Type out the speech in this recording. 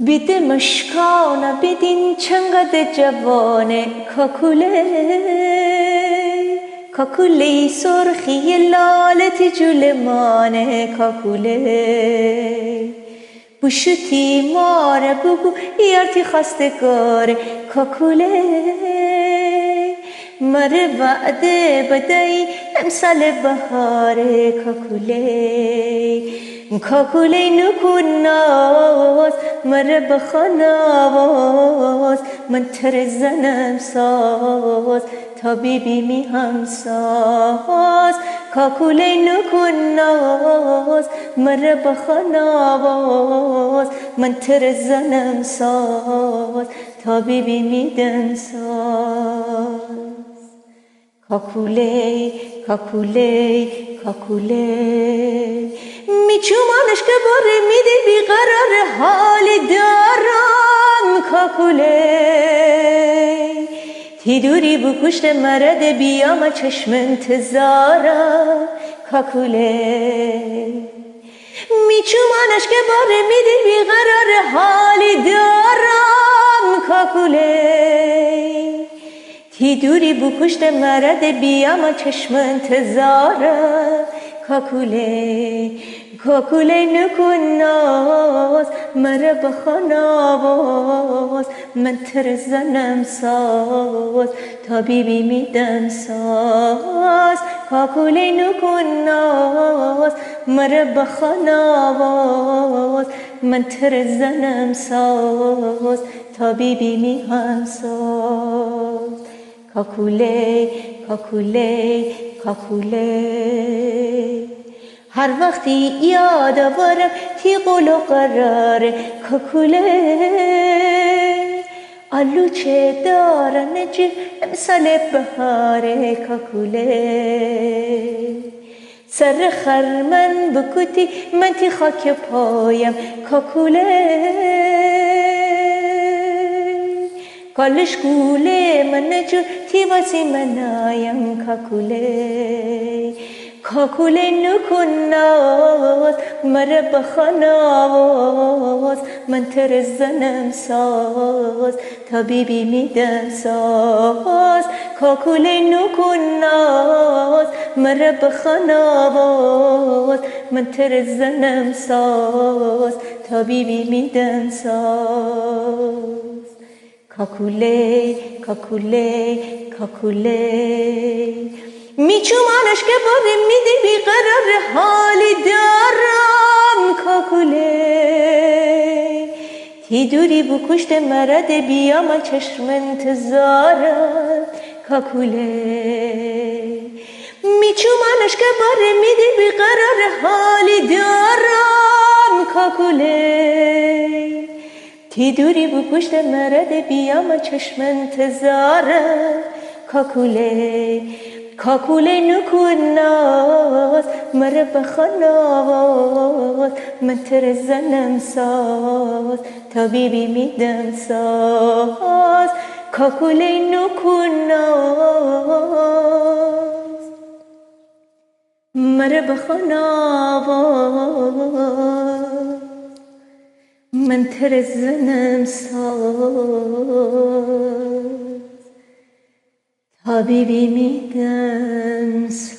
بیده مشکانه بیدین چنگد جوانه کاکوله سرخی لالت جلمانه کاکوله بوشتی ماره بگو یارتی خواستگاره کاکوله مره وعده بدهی امسال بهاره کاکوله نکن ناز مره بخوان آواز من تر زنم ساز تا بیبی می هم ساز کاکوله نکن ناز مره بخوان آواز من تر زنم ساز تا بیبی می دم ساز کاکوله میچومانش که باره میده بیقرار حالی دارم کاکوله تی دوری بکشت مرد بیام چشم انتظارم کاکوله میچومانش که باره میده بیقرار حالی دارم کاکوله تی دوری بکشت مرد بیام چشم انتظارم کاکوله نکن ناز مره بخوان آواز من تر زنم ساز تا بیبی میدم ساز کاکوله نکن ناز مره بخوان آواز من تر زنم ساز تا بیبی میهم ساز کاکوله هر وقتی یاد آورم تیغل و قراره کاکوله آلوچه داره نجیب امسال بهاره کاکوله سر خرمن بکوتی من تی خاک پایم کاکوله کالش گوله من نجور تی واسی منایم کاکوله نکن ناز مره بخوان آواز من تر زنم ساز تا بیبی میدم ساز کاکوله نکن ناز مره بخوان آواز من تر زنم ساز تا بیبی میدم ساز کاکوله میچومانش که باره میده بیقرار حالی دارم کاکوله تی دوری بکشت مرد بیام چشم انتظارم کاکوله میچومانش که باره میده بیقرار حالی دارم کاکوله تی دوری بکشت مرد بیام چشم انتظارم کاکوله نکن ناز مره بخوان آواز من تر زنم ساز تا بیبی میدم ساز کاکوله نکن ناز مره بخوان آواز من تر زنم ساز تا بیبی میدم ساز